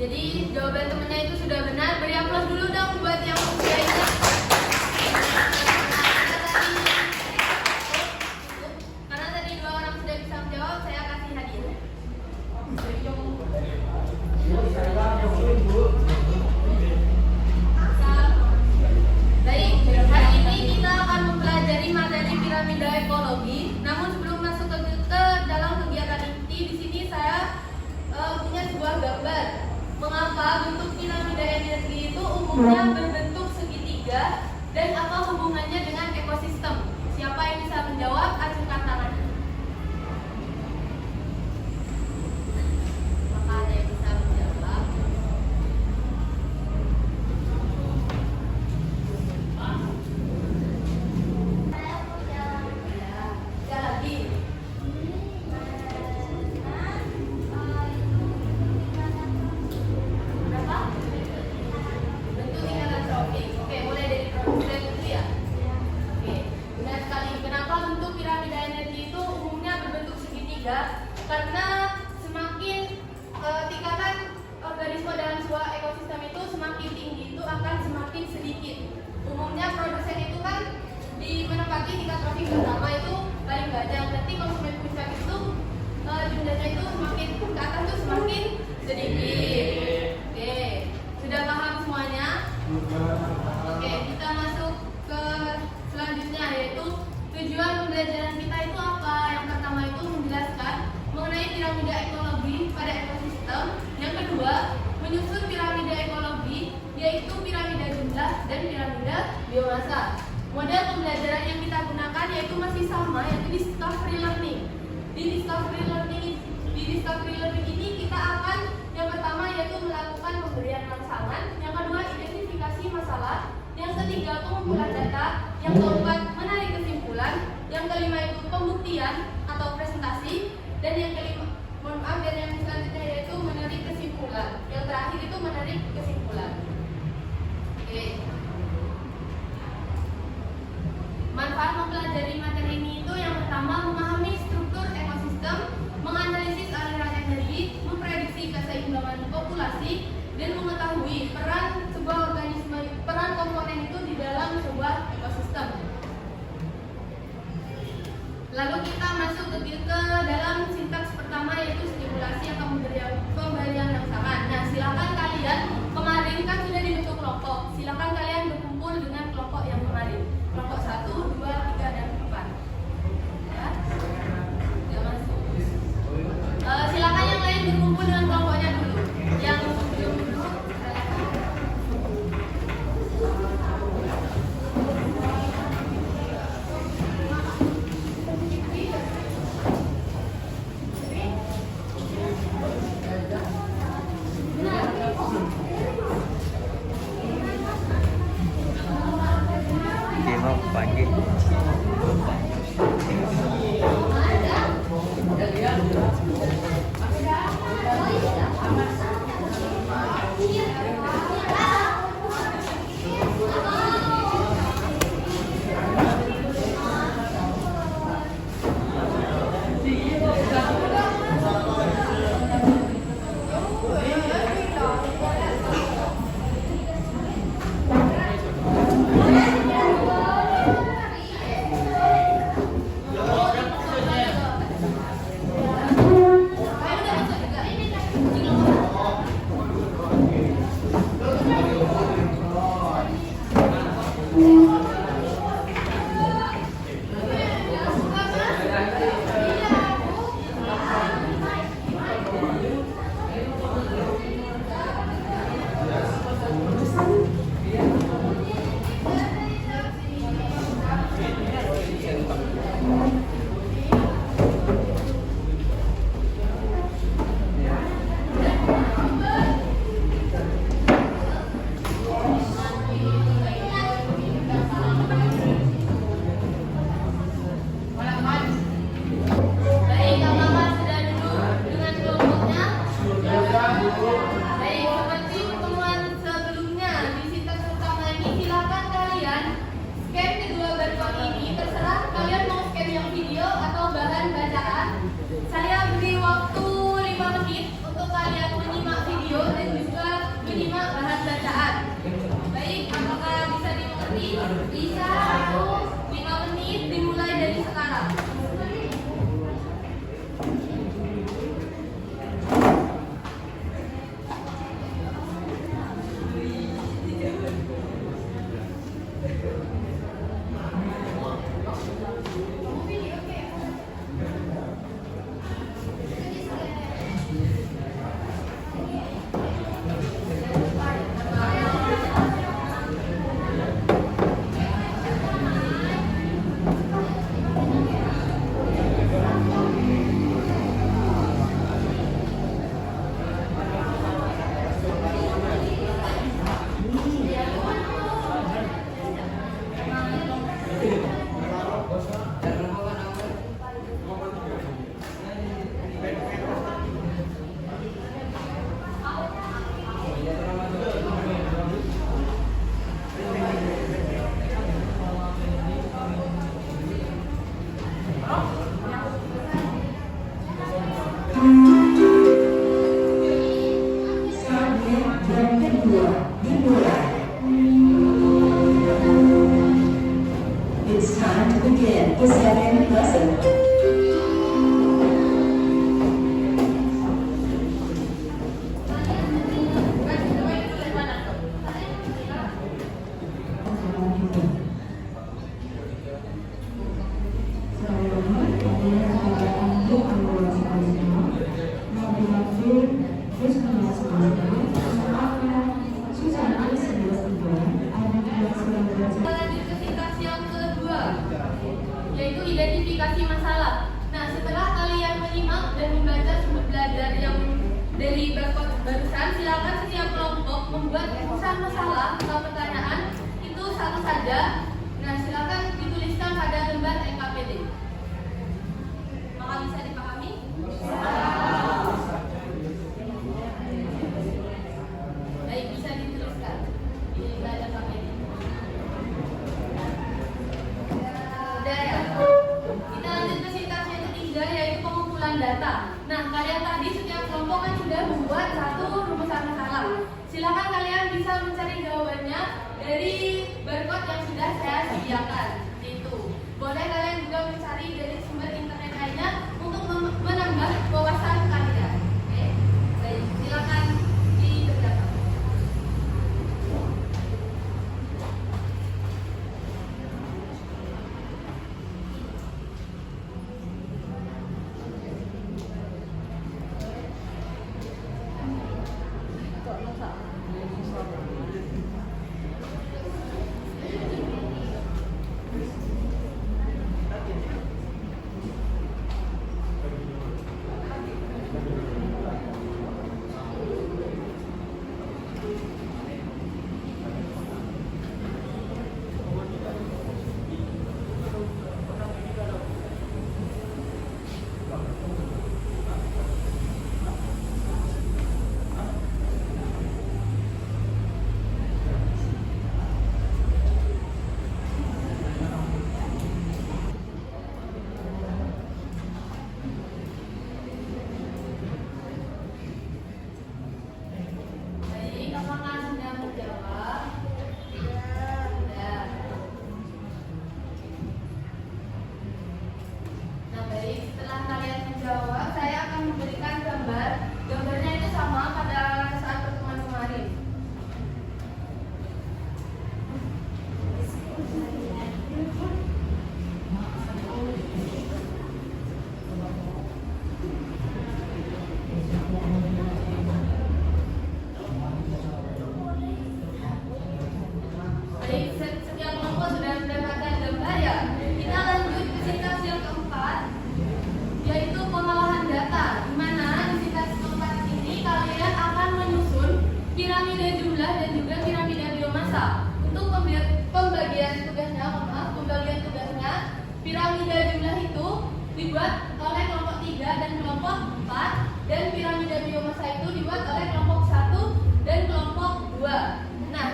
Jadi jawaban temennya itu sudah benar. Beri aplaus dulu dong buat yang sudah ingat. Karena tadi 2 orang sudah bisa menjawab, saya kasih hadiah. Baik, hari ini kita akan mempelajari materi piramida ekologi. Namun sebelum masuk ke dalam kegiatan inti, di sini saya punya sebuah gambar. Mengapa bentuk piramida energi itu umumnya berbentuk segitiga dan apa hubungannya dengan ekosistem? Siapa yang bisa menjawab? Acungkan tangan. Maka ada yang bisa menjawab. Tiga lagi. Karena semakin tingkatan organisme dalam sebuah ekosistem itu semakin tinggi itu akan semakin sedikit. Umumnya produsen itu kan menempati tingkat tropik pertama itu paling banyak. Nanti konsumen puncak itu jumlahnya itu semakin ke atas itu semakin sedikit. Oke, sudah paham semuanya? Oke, kita masuk ke selanjutnya, yaitu tujuan pembelajaran kita itu apa? Yang pertama itu menjelaskan mengenai piramida ekologi pada ekosistem. Yang kedua, menyusun piramida ekologi, yaitu piramida jumlah dan piramida biomasa. Model pembelajaran yang kita gunakan yaitu masih sama, yaitu discovery learning. Di discovery learning ini kita akan yang pertama yaitu melakukan pemberian rangsangan, yang kedua identifikasi masalah, yang ketiga pengumpulan data, yang keempat menarik kesimpulan, yang kelima itu pembuktian atau presentasi, dan yang kelima, dan yang selanjutnya yaitu menarik kesimpulan. Yang terakhir itu menarik kesimpulan. Oke. Manfaat mempelajari materi ini itu yang pertama memahami struktur ekosistem, menganalisis aliran energi, memprediksi keseimbangan populasi, dan mengetahui peran sebuah organisme, peran komponen itu di dalam sebuah ekosistem. Lalu kita masuk ke dalam sintaks pertama, yaitu stimulasi atau pemberian rangsangan. Nah, silakan kalian, kemarin kan sudah dibentuk kelompok. Silakan kalian berkumpul dengan kelompok yang kemarin. Kelompok 1, 2, 3, dan 4. Ya. Sudah masuk. Silakan yang lain berkumpul dengan kelompoknya dulu. Yang belum pagi. Bisa 5 menit dimulai dari sekarang. It's time to begin the second lesson. Lanjut ke sintaks yang kedua, yaitu identifikasi masalah. Nah, setelah kalian menyimak dan membaca sumber belajar yang dari barusan, silakan setiap kelompok membuat rumusan masalah atau pertanyaan itu satu saja. Nah, silakan dituliskan pada lembar NKPD. Maka bisa dipahami? Baik, bisa dituliskan di lembar NKPD. Udah ya? Kita lanjut ke sintaks yang ketiga, yaitu pengumpulan data. Nah, kalian tadi setiap kelompok kan sudah membuat satu rumusan masalah. Silakan kalian bisa mencari jawabannya dari barcode yang sudah saya sediakan. Itu. Boleh kalian juga mencari dari sumber internet lainnya untuk menambah wawasan kalian. Oke? Baik, silakan dikerjakan. Baik, apakah sudah menjawab? Sudah. Nah, baik, setelah kalian menjawab, saya akan memberikan gambar. Gambarnya itu sama pada saat pertemuan kemarin. Baik, setiap kelompok sudah mendapatkan gambar ya. Kita lanjut ke sintaks yang keempat, yaitu pengolahan data. Di mana di sintaks keempat ini kalian akan menyusun piramida jumlah dan juga piramida biomasa. Untuk pembagian tugasnya, piramida jumlah itu dibuat oleh kelompok 3 dan kelompok 4, dan piramida biomasa itu dibuat oleh kelompok 1 dan kelompok 2. Nah,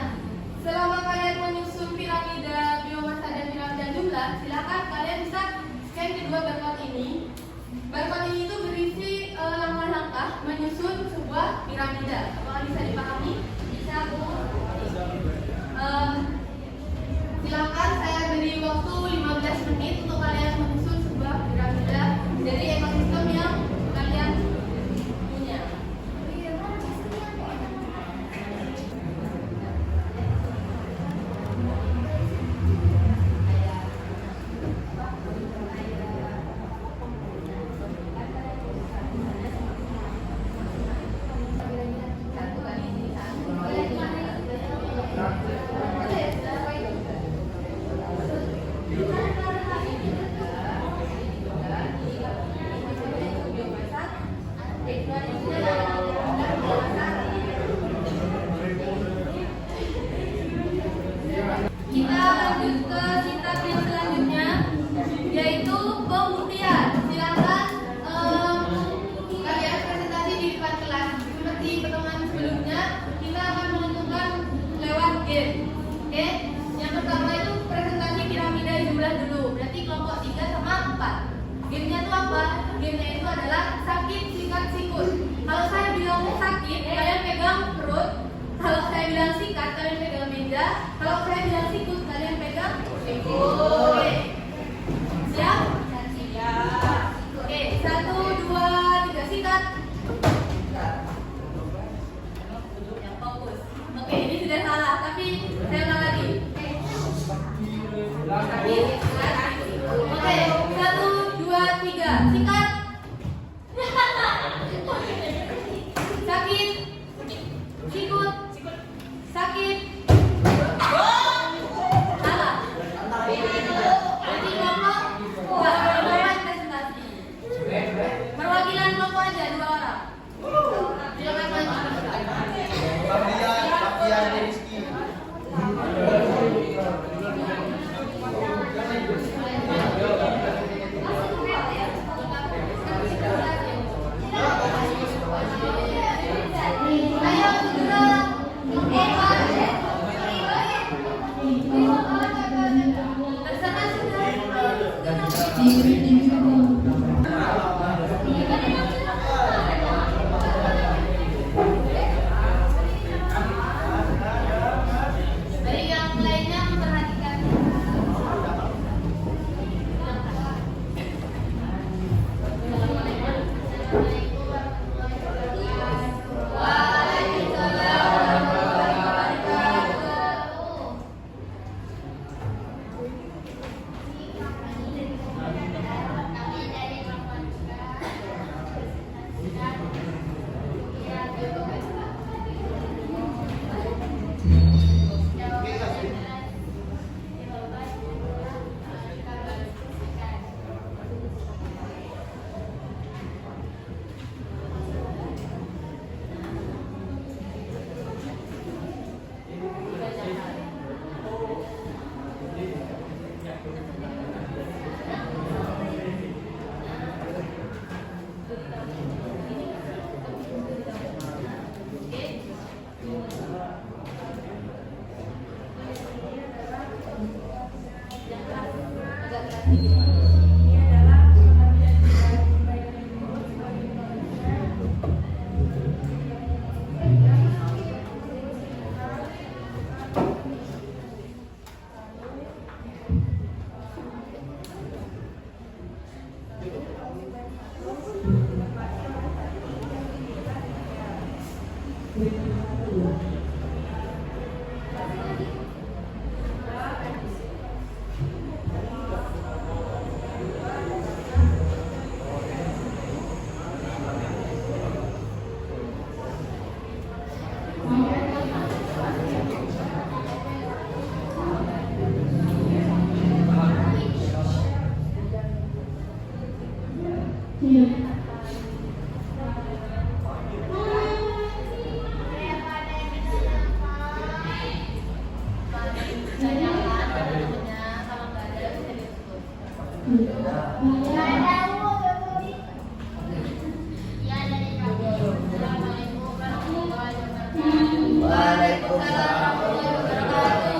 selama kalian menyusun piramida biomasa dan piramida jumlah, silakan kalian bisa scan kedua barcode ini. Barcode ini itu berisi langkah-langkah menyusun sebuah piramida. Apakah bisa dipahami? Bisa, Bu? Silakan lanjut ke sitak yang selanjutnya, yaitu pembuktian. Silakan kalian presentasi di depan kelas. Seperti pertemuan sebelumnya, kita akan menentukan lewat game. Oke? Yang pertama itu presentasi piramida jumlah dulu. Berarti kelompok 3 sama 4. Gamenya itu apa? Gamenya itu adalah sakit, sikat, sikut. Kalau saya bilang sakit, kalian pegang perut. Kalau saya bilang sikat, kalian pegang meja. Kalau saya bilang sikut, kalian pegang sikut. Oke. Siap? Siap. Oke, 1, 2, 3, sikat. Yang fokus. Oke, ini sudah salah, tapi saya ulang lagi. Sakit, sikat, sikut. Oke, 1, 2, 3, sikat. Sakit, sikut, sakit. Salah. Jadi kelompok nggak boleh presentasi. Perwakilan kelompok aja 2 orang. Silakan maju. Fabian Rizky. Ayo segera. Bersama Baik, yang lainnya memperhatikan. Waalaikumsalam warahmatullahi wabarakatuh.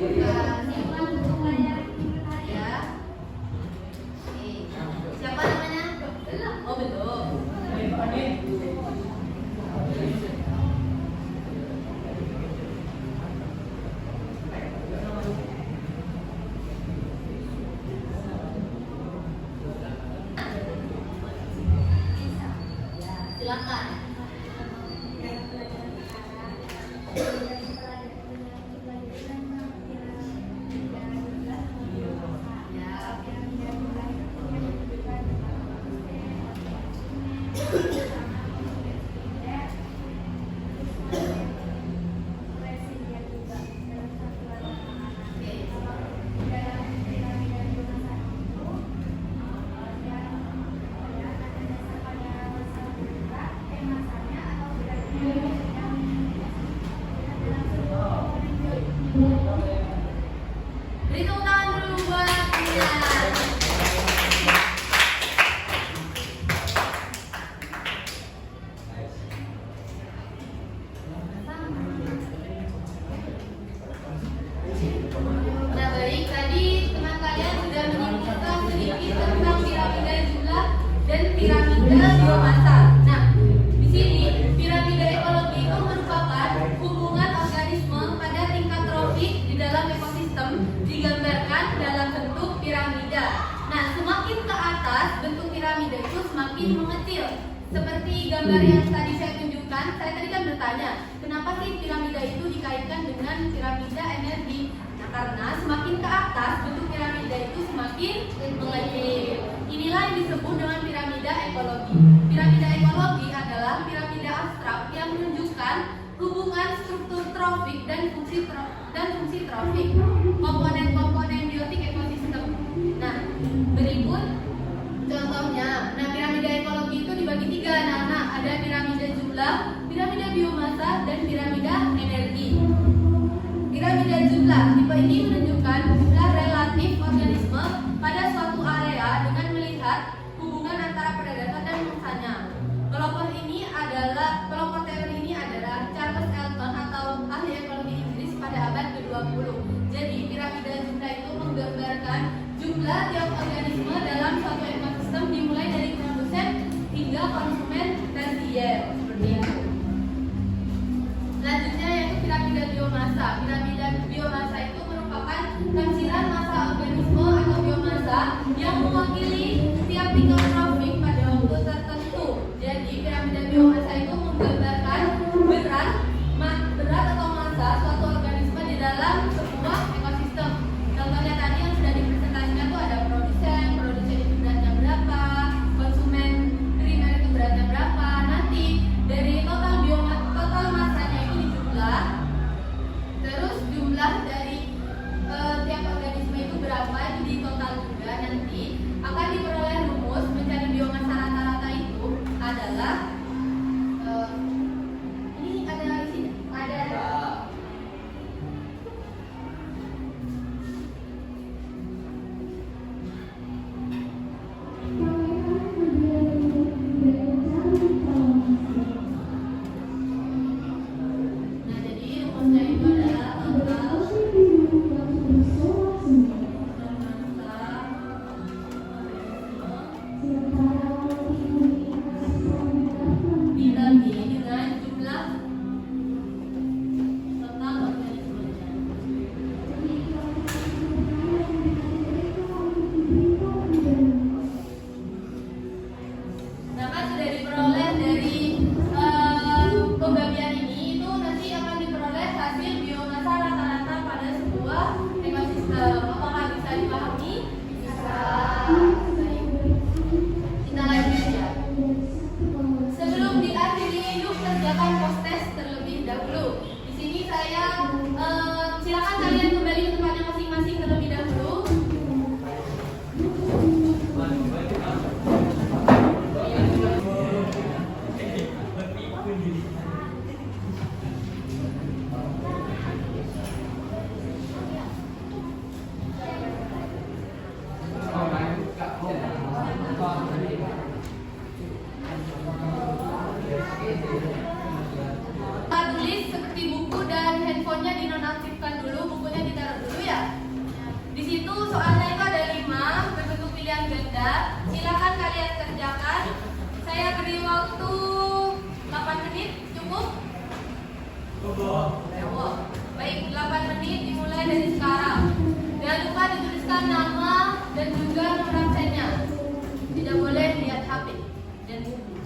Ya. Oke. Siapa namanya? Oh, belum. Silakan. Beri tepuk tangan dulu buat dia. Nah, baik, tadi teman kalian sudah menyimpulkan sedikit tentang piramida jumlah dan piramida biomasa. Nah, di sini piramida ekologi itu merupakan hubungan organisme pada tingkat trofik di dalam ekosistem digambarkan dalam bentuk piramida. Nah, semakin ke atas bentuk piramida itu semakin mengecil. Seperti gambar yang tadi saya tunjukkan, saya tadi kan bertanya, kenapa sih piramida itu dikaitkan dengan piramida energi? Nah, karena semakin ke atas bentuk piramida itu semakin mengecil. Inilah yang disebut dengan piramida ekologi. Piramida ekologi adalah piramida abstrak yang menunjukkan hubungan struktur trofik dan fungsi trofik, komponen-komponen biotik ekosistem. Nah, berikut contohnya. Nah, piramida ekologi itu dibagi tiga. Nah, ada piramida jumlah, piramida biomasa, dan piramida energi. Piramida jumlah tipe ini menunjukkan jumlah relatif organisme pada suatu area dengan melihat hubungan antara predator dan mangsanya. Pelopor teori ini adalah Charles Elton atau ahli ekologi Inggris pada abad ke-20. Jadi, piramida jumlah itu menggambarkan jumlah tiap organisme dalam suatu ekosistem dimulai dari produsen hingga konsumen tersier. Seperti itu. Selanjutnya yaitu piramida biomasa. Piramida biomasa itu merupakan tampilan massa organisme atau biomasa yang mewakili setiap tingkat trofik pada waktu tertentu. Jadi piramida biomasa itu menggambarkan berat atau massa suatu organisme di dalam sebuah ekosistem. Contohnya tadi yang sudah dipresentasikan itu ada produsen itu beratnya berapa, konsumen primer itu beratnya berapa. Nanti dari total massanya itu dijumlah, terus jumlah dari tiap organisme itu berapa itu di total juga. Nanti akan diperoleh rumus mencari biomasa rata-rata itu adalah Lewat. Baik, 8 menit dimulai dari sekarang. Jangan lupa dituliskan nama dan juga nomor absennya. Tidak boleh lihat HP dan buku.